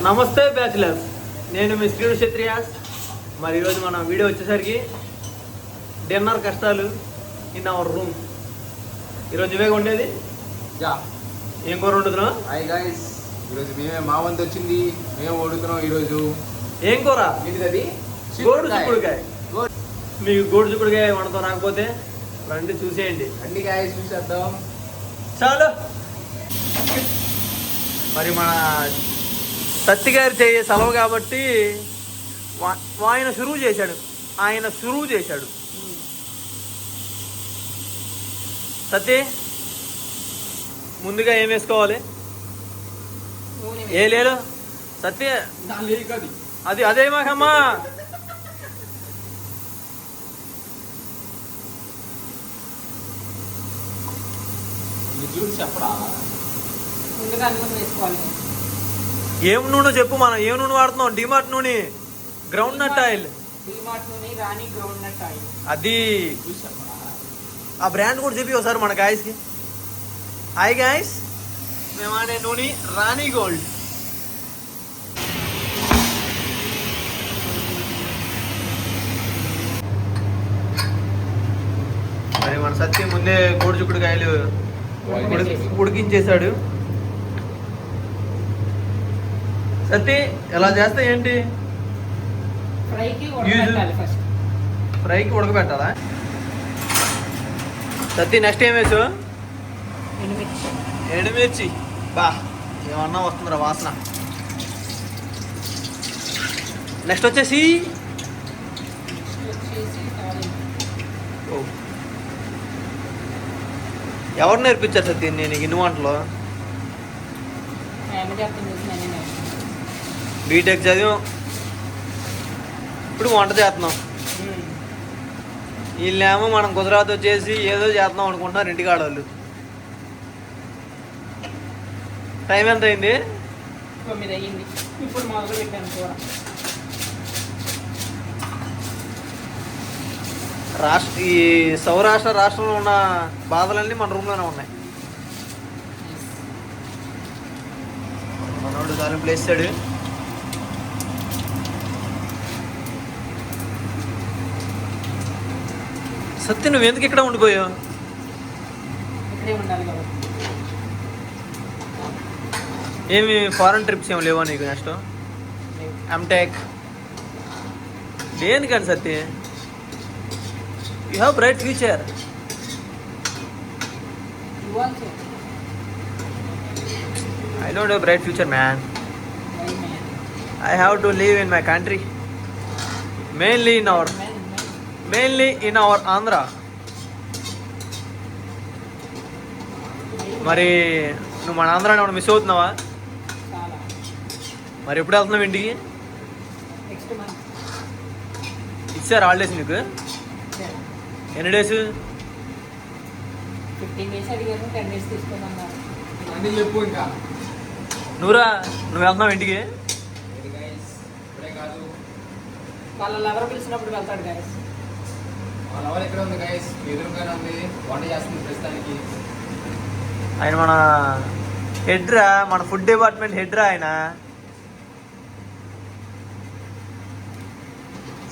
నమస్తే బ్యాచిలర్స్, నేను మీ శ్రీడు క్షత్రియాస్. మరి ఈరోజు మన వీడియో వచ్చేసరికి డిన్నర్ కష్టాలు ఇన్ అవర్ రూమ్. ఈరోజు ఇవే ఉండేది. ఏం కూర వండుతున్నావు? హాయ్ గైస్, ఈరోజు మా వంతు వచ్చింది, మేము వండుతున్నాం ఈరోజు. ఏం కూర? ఇది గోడు చిక్కుడుకాయ. మీకు గోడు చిక్కుడుకాయ వండుతాం రాకపోతే రండి చూసేయండి. అన్ని గాయస్ చూసేద్దాం. చాలు. మరి మన సత్తి గారి చేయ సెలవు కాబట్టి ఆయన సురువు చేశాడు. సత్తి, ముందుగా ఏం వేసుకోవాలి? ఏ లేదు సత్తి, అది అదే మాకమ్మా. చెప్పడా? ఏం నూనె చెప్పు. మనం ఏం నూనె వాడుతున్నాం? డిమార్ట్ నూనె, గ్రౌండ్ నట్ ఆయిల్. అది ఆ బ్రాండ్ కూడా చెప్పి ఒకసారి మన గాయస్కి. హాయ్ గాయస్, మేము ఆడే నూనె రాణి గోల్డ్. మరి మన సత్యం ముందే కోడి చుక్కుడుకాయలు ఉడికించేశాడు. సత్తి, ఎలా చేస్తా ఏంటి? ఫ్రైకి ఉడకబెట్టాలా? సత్తి, నెక్స్ట్ ఏం వేసు? ఎండుమిర్చి. బా, ఏమన్నా వస్తుందిరా వాసన. నెక్స్ట్ వచ్చేసి ఎవరు నేర్పించారు సత్తి నేను ఇన్ని వంటలు? బీటెక్ చదివాం, ఇప్పుడు వంట చేస్తున్నాం. వీళ్ళేమో మనం గుజరాత్ వచ్చేసి ఏదో చేస్తున్నాం అనుకుంటున్నారు ఇంటికాడ వాళ్ళు. టైం ఎంత అయింది? 9 అయ్యింది. ఇప్పుడు మొదలు పెట్టాను కూర. ఈ సౌరాష్ట్ర రాష్ట్రంలో ఉన్న బాధలన్నీ మన రూమ్లోనే ఉన్నాయి. మనోడు దాని ప్లేసాడు. సత్య, నువ్వు ఎందుకు ఇక్కడ ఉండిపోయావు? ఏమి ఫారెన్ ట్రిప్స్ ఏమి లేవా నీకు? నెక్స్ట్ ఎంటెక్ దేనికండి Satya? You have bright future. I don't have a bright future, man. I have to live in my country, mainly in our Andhra. మరి నువ్వు మన ఆంధ్రాని ఏమైనా మిస్ అవుతున్నావా? మరి ఎప్పుడు వెళ్తున్నావు ఇంటికి? ఇచ్చారు హాలిడేస్ నీకు? ఎన్ని డేస్? 15 days అడిగాను, 10 days తీసుకున్నాను. నువ్వు వెళ్తున్నావు ఇంటికి? వాళ్ళ లవర్ పిలిచినప్పుడు వెళ్తాడు గాయస్. వాళ్ళ లవర్ ఎక్కడ ఉంది గాయస్? ఎదురుగానే ఉంది, వంట చేస్తుంది ప్రస్తుతానికి. ఆయన మన హెడ్రా, మన ఫుడ్ డిపార్ట్మెంట్ హెడ్రా ఆయన.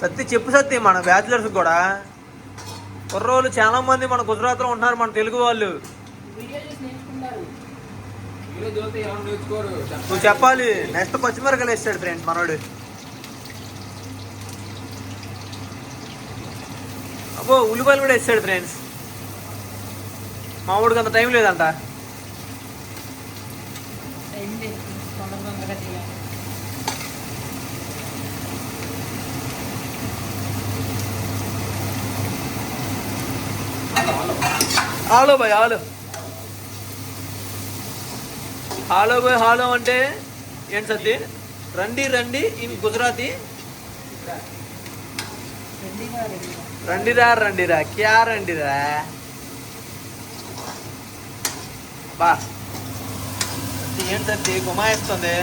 సత్తి చెప్పు సత్తి, మన బ్యాచిలర్స్ కూడా కుర్రోళ్ళు చాలా మంది మన గుజరాత్లో ఉంటున్నారు, మన తెలుగు వాళ్ళు. నువ్వు చెప్పాలి. నెక్స్ట్ పచ్చిమిరకలు వేస్తాడు ఫ్రెండ్స్ మనోడు. అబ్బో, ఉల్లిపాయలు కూడా వేస్తాడు ఫ్రెండ్స్. మా ఊడికి అంత టైం లేదంట. హలో భాయ్, హలో భాయ్. హలో అంటే ఏంటి సత్తి? రండి ఇన్ గుజరాతీ. రండిరా క్యా రండిరా. బా, ఏంటి సత్తి గుమాయిస్తుంది?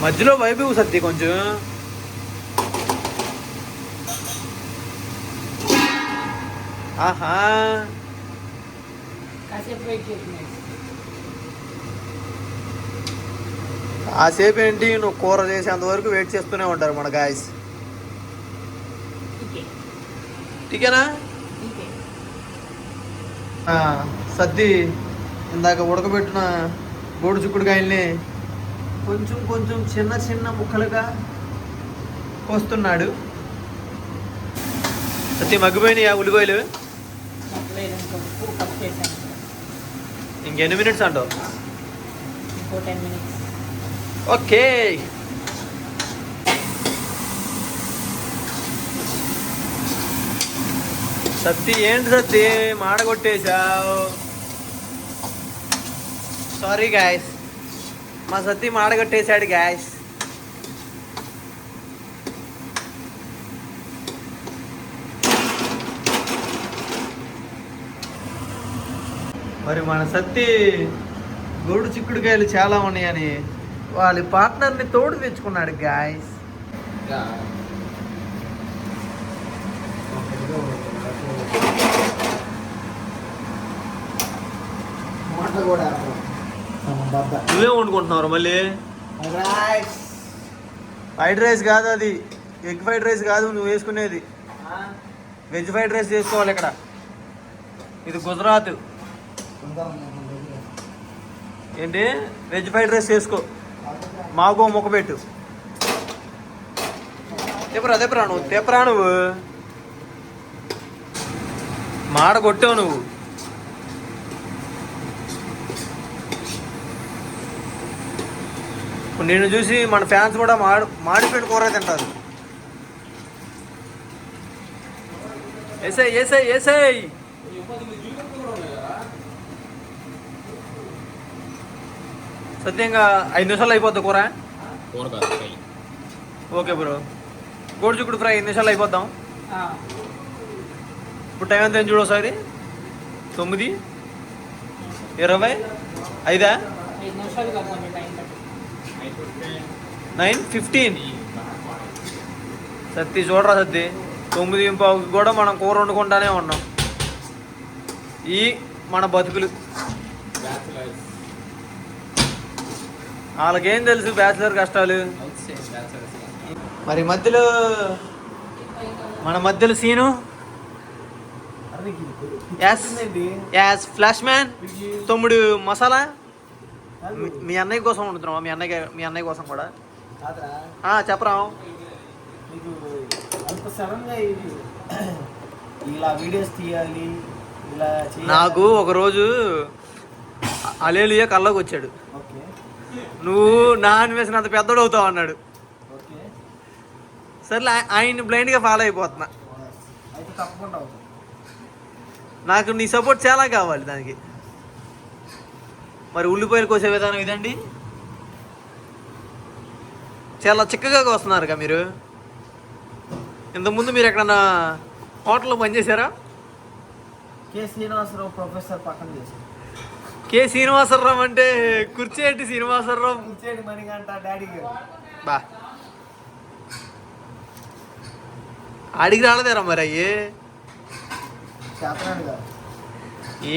మధ్యలో వైపు సత్తి కొంచెం. ఆహా, కాసేపు వెయిట్ చేస్తున్నాయి. కాసేపు ఏంటి, నువ్వు కూర చేసేంత వరకు వెయిట్ చేస్తూనే ఉంటారు మన గాయస్. ఠీకేనా? సద్ది ఇందాక ఉడకబెట్టిన గోడు చిక్కుడుకాయల్ని కొంచెం కొంచెం చిన్న చిన్న ముక్కలుగా కోస్తున్నాడు. సత్తి మగ్గిపోయినాయా ఉల్లిపాయలు? ఇంకెన్ని మినిట్స్ అంటావు? ఇంకో 10 minutes. ఓకే. సత్తి ఏంటి సత్తి మాడగొట్టేశావు? సారీ గాయస్, మా సత్తి మాడగొట్టేశాడు గాయస్. మరి మన సత్తి గోడు చిక్కుడుకాయలు చాలా ఉన్నాయని వాళ్ళ పార్ట్నర్ని తోడు తెచ్చుకున్నాడు గాయస్. నువ్వే వండుకుంటున్నావు మళ్ళీ? ఫ్రైడ్ రైస్ కాదు అది, ఎగ్ ఫ్రైడ్ రైస్ కాదు నువ్వు వేసుకునేది. వెజ్ ఫ్రైడ్ రైస్ చేసుకోవాలి ఇక్కడ. ఇది గుజరాత్. ఏంటి? వెజ్ ఫ్రైడ్ రైస్ చేసుకో, మాకో మొక్క పెట్టు. తెప్పరా నువ్వు, తెప్పరా నువ్వు. మాడ కొట్టావు నువ్వు. నేను చూసి మన ఫ్యాన్స్ కూడా మాడిపోయిన కూర తింటారు. ఏసై ఏసై ఏసై. సత్యంగా 5 నిమిషాలు అయిపోద్ది కూర. ఓకే బ్రో, గోడు చిక్కుడు ఫ్రై 5 నిమిషాలు అయిపోద్దాం. ఇప్పుడు టైం ఎంత చూడు ఒకసారి. 9:20. 5 9:15. సత్తి చూడరా సత్తి, 9:15 కూడా మనం కూర వండుకుంటానే ఉన్నాం. ఈ మన బతుకులు. వాళ్ళకేం తెలుసు బ్యాచిలర్ కష్టాలు. మరి మధ్యలో మన మధ్యలో సీను యాస్ ఫ్లాష్ మ్యాన్ తమ్ముడు మసాలా మీ అన్నయ్య కోసం వండుతున్నావా? మీ అన్నయ్య కోసం కూడా చెప్పరా. మీకు అంత సడన్గా ఇలా వీడియోస్ తీయాలి ఇలా నాకు ఒకరోజు అలేలుయా కల్లోకి వచ్చాడు. ఓకే నువ్వు నాన్ వేసినంత పెద్దోడు అవుతావు అన్నాడు. ఓకే సర్లే ఆయన్ని బ్లైండ్గా ఫాలో అయిపోతున్నా. అయితే తప్పకుండా అవుతుంది. నాకు నీ సపోర్ట్ చాలా కావాలి దానికి. మరి ఉల్లిపాయలు కోసే విధానం ఇదండి. చాలా చిక్కగా కోస్తున్నారుగా మీరు. ఇంతకుముందు మీరు ఎక్కడన్నా హోటల్లో పనిచేశారా? కె శ్రీనివాసరావు ప్రొఫెసర్ పక్కన చేశారు. కె శ్రీనివాసరావు అంటే కుర్చేటి శ్రీనివాసరావు. కూర్చేటి మణిగంట డాడీ గారు. బా అడిగి రాలేదేరా మరి అయ్యి. చేతనాడు గారు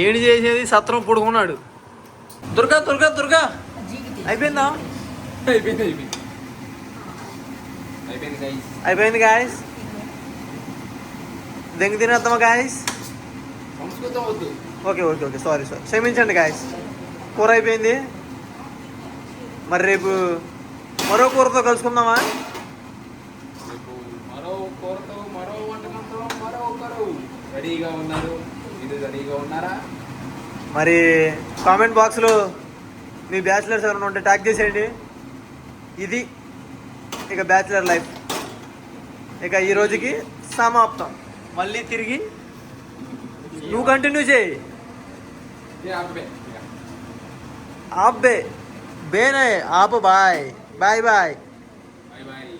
ఏడు చేసేది సత్రం పొడుకున్నాడు. దుర్గా దుర్గా దుర్గా అయిపోయిందా? అయిపోయింది గాయస్. దెంగ తినేద్దామా guys? Okay okay okay sorry క్షమించండి గాయస్. కూర అయిపోయింది. మరి రేపు మరో కూరతో కలుసుకుందామా? మరో కూరతో మరో వంటకంతో మరో ఒకరు రెడీగా ఉన్నారు. మీరు రెడీగా ఉన్నారా? మరి కామెంట్ బాక్స్లో మీ బ్యాచిలర్స్ ఎవరైనా ఉంటే ట్యాగ్ చేసేయండి. ఇది ఇక బ్యాచిలర్ లైఫ్ ఇక ఈ రోజుకి సమాప్తం. మళ్ళీ తిరిగి నువ్వు కంటిన్యూ చేయి. आप बे बे नहीं आप bye bye bye bye bye.